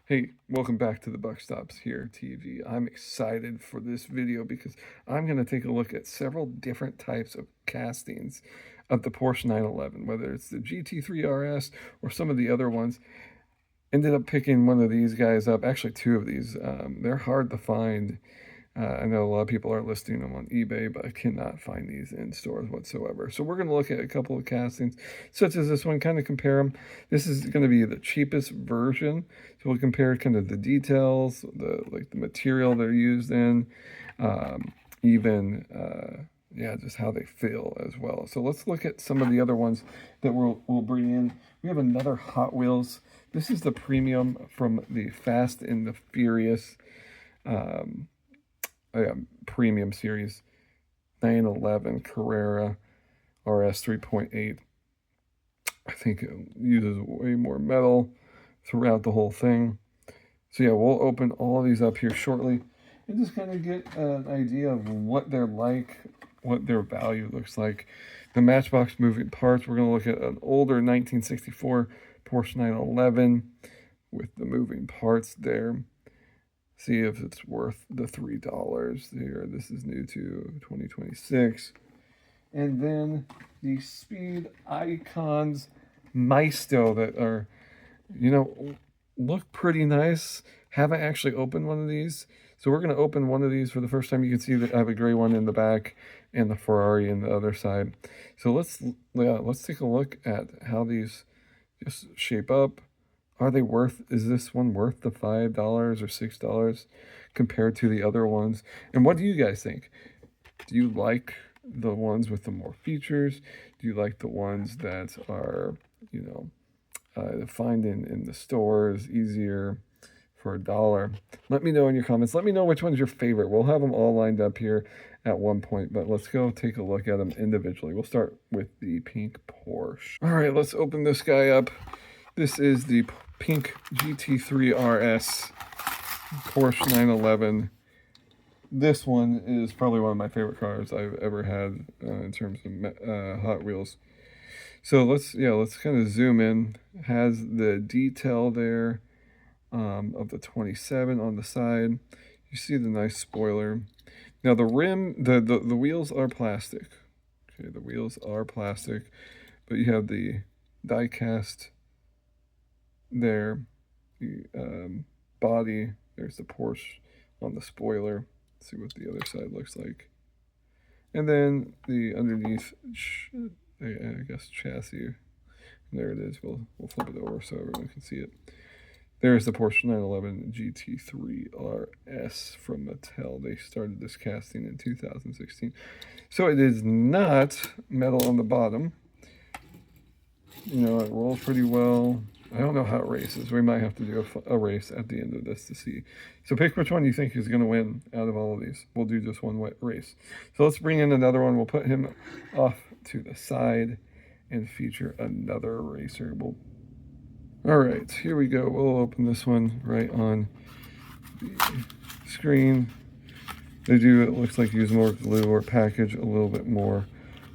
Hey, welcome back to the Buck Stops Here TV. I'm excited for this video because I'm going to take a look at several different types of castings of the Porsche 911, whether it's the GT3 RS or some of the other ones. Ended up picking one of these guys up, actually two of these. They're hard to find. I know a lot of people are listing them on eBay, but I cannot find these in stores whatsoever. So we're going to look at a couple of castings, such as this one, kind of compare them. This is going to be the cheapest version. So we'll compare kind of the details, the material they're used in, even yeah, just how they feel as well. So let's look at some of the other ones that we'll bring in. We have another Hot Wheels. This is the premium from the Fast and the Furious premium series 911 Carrera RS 3.8. I think it uses way more metal throughout the whole thing. So yeah, we'll open all of these up here shortly and just kind of get an idea of what they're like, what their value looks like. The Matchbox moving parts, we're going to look at an older 1964 Porsche 911 with the moving parts there. See if it's worth the $3 here. This is new to 2026. And then the Speed Icons Maisto that are, look pretty nice. Haven't actually opened one of these. So we're going to open one of these for the first time. You can see that I have a gray one in the back and the Ferrari in the other side. So let's take a look at how these just shape up. Are they worth, is this one worth the $5 or $6 compared to the other ones? And what do you guys think? Do you like the ones with the more features? Do you like the ones that are, to find in the stores, easier for $1? Let me know in your comments. Let me know which one's your favorite. We'll have them all lined up here at one point, but let's go take a look at them individually. We'll start with the pink Porsche. All right, let's open this guy up. This is the pink GT3 RS Porsche 911. This one is probably one of my favorite cars I've ever had in terms of Hot Wheels. So let's kind of zoom in. It has the detail there of the 27 on the side. You see the nice spoiler. Now the rim, the wheels are plastic. Okay, the wheels are plastic, but you have the die-cast there, the body. There's the Porsche on the spoiler. Let's see what the other side looks like. And then the underneath, I guess, chassis. There it is. We'll flip it over so everyone can see it. There's the Porsche 911 GT3 RS from Mattel. They started this casting in 2016. So it is not metal on the bottom. It rolls pretty well. I don't know how it races. We might have to do a race at the end of this to see. So pick which one you think is going to win out of all of these. We'll do just one race. So let's bring in another one. We'll put him off to the side and feature another racer. All right, here we go. We'll open this one right on the screen. They do, it looks like, use more glue or package a little bit more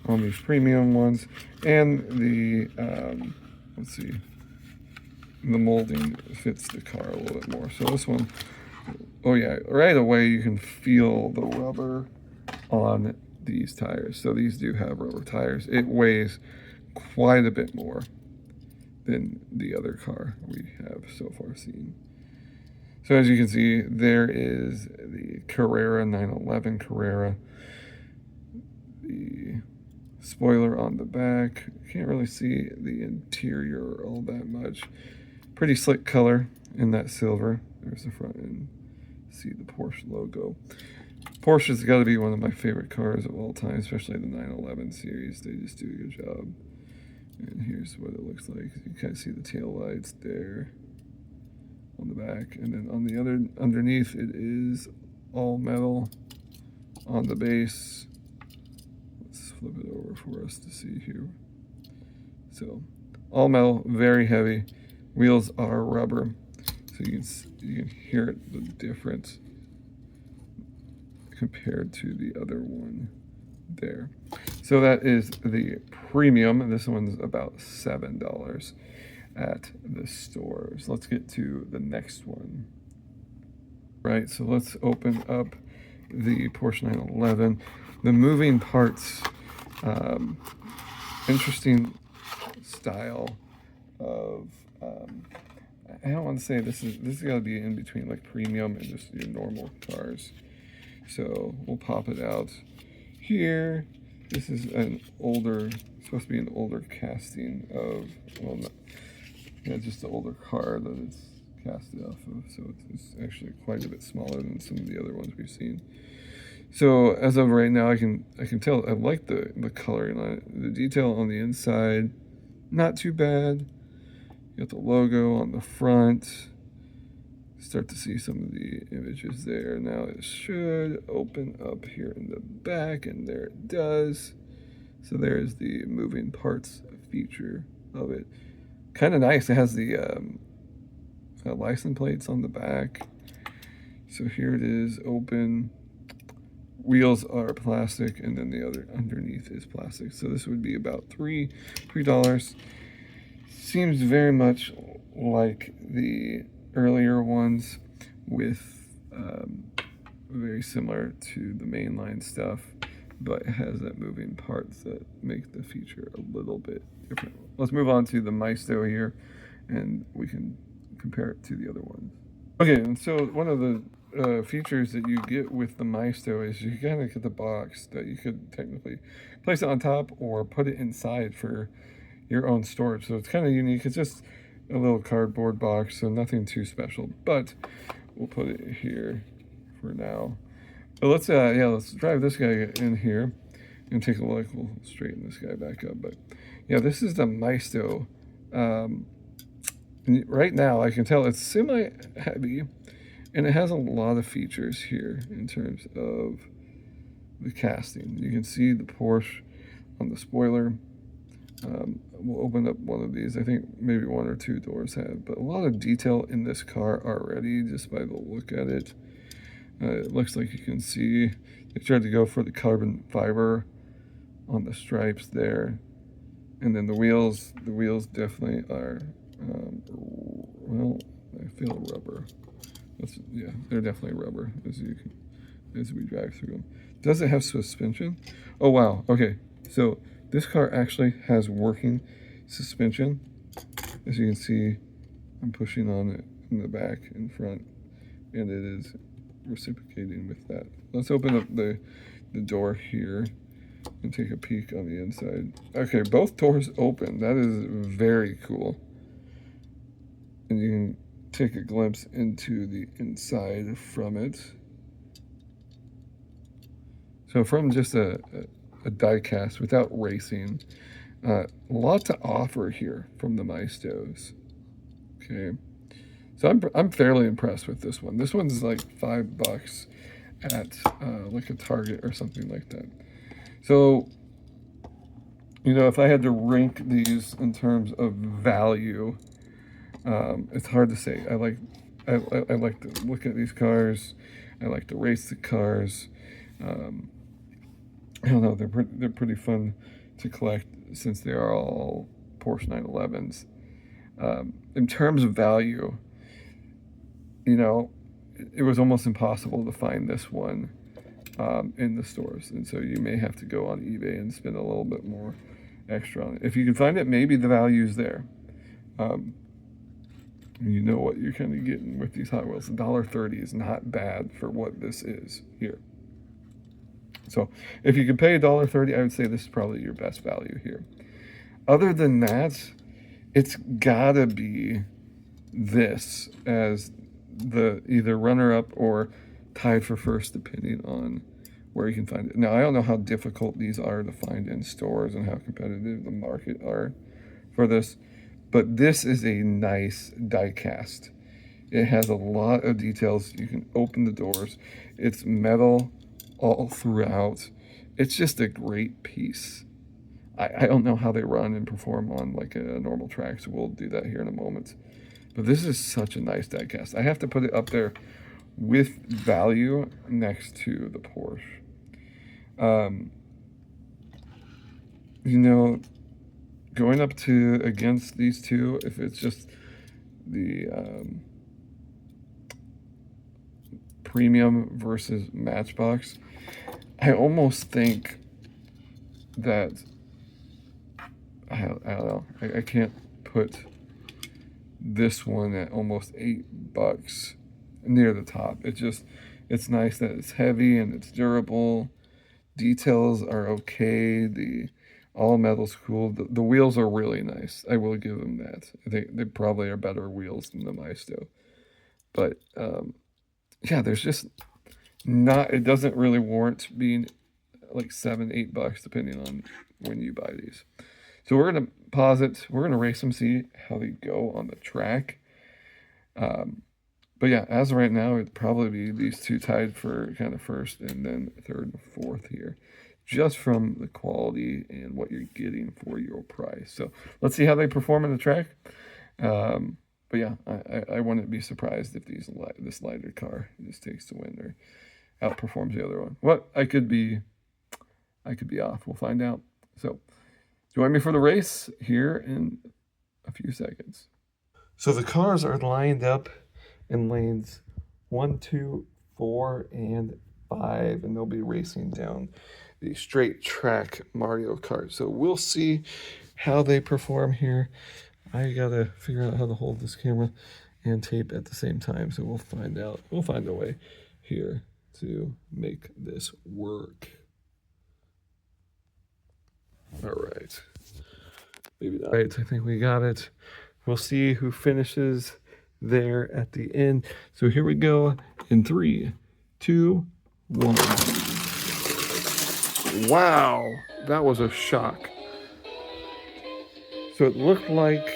on these premium ones. And the, let's see, the molding fits the car a little bit more. So this one, oh yeah, right away you can feel the rubber on these tires. So these do have rubber tires. It weighs quite a bit more than the other car we have so far seen. So as you can see, there is the Carrera 911 Carrera. The spoiler on the back. Can't really see the interior all that much. Pretty slick color in that silver. There's the front end. See the Porsche logo. Porsche's got to be one of my favorite cars of all time, especially the 911 series. They just do a good job. And here's what it looks like. You can kind of see the tail lights there on the back. And then on the underneath, it is all metal on the base. Let's flip it over for us to see here. So all metal, very heavy. Wheels are rubber, so you can hear it, the difference compared to the other one there. So that is the premium, and this one's about $7. at the stores. Let's get to the next one. Right, so let's open up the Porsche 911. The moving parts, interesting style of, I don't want to say this is got to be in between like premium and just your normal cars. So we'll pop it out here. This is an older, supposed to be an older casting of, well, not, yeah, just an older car that it's casted off of. So it's actually quite a bit smaller than some of the other ones we've seen. So as of right now, I can tell I like the coloring on it. The detail on the inside, not too bad. You got the logo on the front. Start to see some of the images there. Now it should open up here in the back, and there it does. So there's the moving parts feature of it. Kind of nice. It has the license plates on the back. So here it is, open. Wheels are plastic, and then the other underneath is plastic. So this would be about $3. Seems very much like the earlier ones, with very similar to the mainline stuff, but it has that moving parts that make the feature a little bit different. Let's move on to the Maisto here, and we can compare it to the other ones. Okay, and so one of the features that you get with the Maisto is you kind of get the box that you could technically place it on top or put it inside for your own storage. So it's kind of unique. It's just a little cardboard box, so nothing too special, but we'll put it here for now. But let's drive this guy in here and take a look. We'll straighten this guy back up. But yeah, this is the Maisto. Right now I can tell it's semi-heavy, and it has a lot of features here in terms of the casting. You can see the Porsche on the spoiler. We'll open up one of these. I think maybe one or two doors have, but a lot of detail in this car already just by the look at it. It looks like you can see they tried to go for the carbon fiber on the stripes there, and then the wheels definitely are well, I feel rubber. Yeah, they're definitely rubber as we drive through them. Does it have suspension? Oh wow, okay, so this car actually has working suspension. As you can see, I'm pushing on it in the back and front, and it is reciprocating with that. Let's open up the door here and take a peek on the inside. Okay, both doors open. That is very cool. And you can take a glimpse into the inside from it. So from just a diecast without racing, a lot to offer here from the Maistos. Okay, so I'm fairly impressed with this one. This one's like $5 at like a Target or something like that. So, you know, if I had to rank these in terms of value, it's hard to say. I like to look at these cars. I like to race the cars. I don't know, they're pretty fun to collect since they are all Porsche 911s. In terms of value, you know, it was almost impossible to find this one in the stores, and so you may have to go on eBay and spend a little bit more extra on it. If you can find it, maybe the value's there. You know what you're kind of getting with these Hot Wheels. $1.30 is not bad for what this is here. So if you could pay $1.30, I would say this is probably your best value here. Other than that, it's gotta be this as the either runner-up or tied for first, depending on where you can find it. Now, I don't know how difficult these are to find in stores and how competitive the market are for this, but this is a nice die-cast. It has a lot of details. You can open the doors. It's metal all throughout. It's just a great piece. I don't know how they run and perform on like a normal track, so we'll do that here in a moment. But this is such a nice diecast. I have to put it up there with value next to the Porsche. You know, going up to against these two, if it's just the premium versus Matchbox, I almost think that I don't know. I can't put this one at almost $8 near the top. It's nice that it's heavy and it's durable. Details are okay. The all metal's cool. The wheels are really nice. I will give them that. I think they probably are better wheels than the Maisto. But yeah, there's just not. It doesn't really warrant being like $7, $8 depending on when you buy these. So we're gonna pause it. We're gonna race them, see how they go on the track. But yeah, as of right now, it'd probably be these two tied for kind of first and then third and fourth here, just from the quality and what you're getting for your price. So let's see how they perform on the track. But yeah, I wouldn't be surprised if this lighter car just takes the win or outperforms the other one. What I could be off. We'll find out. So join me for the race here in a few seconds. So the cars are lined up in lanes 1, 2, 4, and 5, and they'll be racing down the straight track Mario Kart. So we'll see how they perform here. I gotta figure out how to hold this camera and tape at the same time, so we'll find out. We'll find a way here to make this work. All right. Maybe not. All right, I think we got it. We'll see who finishes there at the end. So here we go in 3, 2, 1. Wow, that was a shock. So it looked like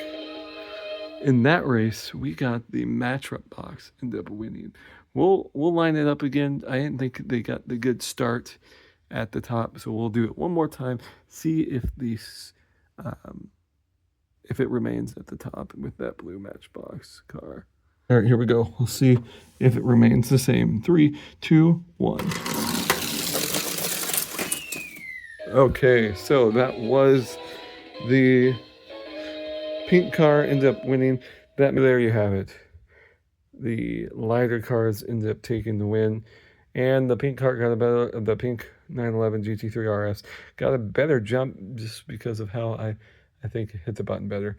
in that race we got the matchup box ended up winning. We'll line it up again. I didn't think they got the good start at the top, so we'll do it one more time. See if these if it remains at the top with that blue Matchbox car. All right, here we go. We'll see if it remains the same. 3, 2, 1. Okay, so that was the pink car ended up winning. There you have it. The lighter cars ended up taking the win, and the pink car got a better. The pink 911 GT3 RS got a better jump just because of how I think it hit the button better.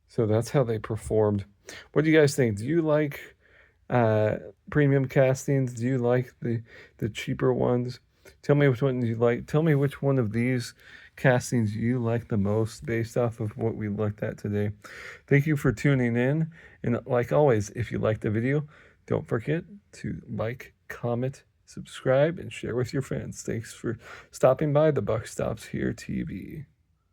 So that's how they performed. What do you guys think? Do you like premium castings? Do you like the cheaper ones? Tell me which one you like. Tell me which one of these castings you like the most based off of what we looked at today. Thank you for tuning in. And like always, if you liked the video, don't forget to like, comment, subscribe, and share with your friends. Thanks for stopping by the Buck Stops Here TV.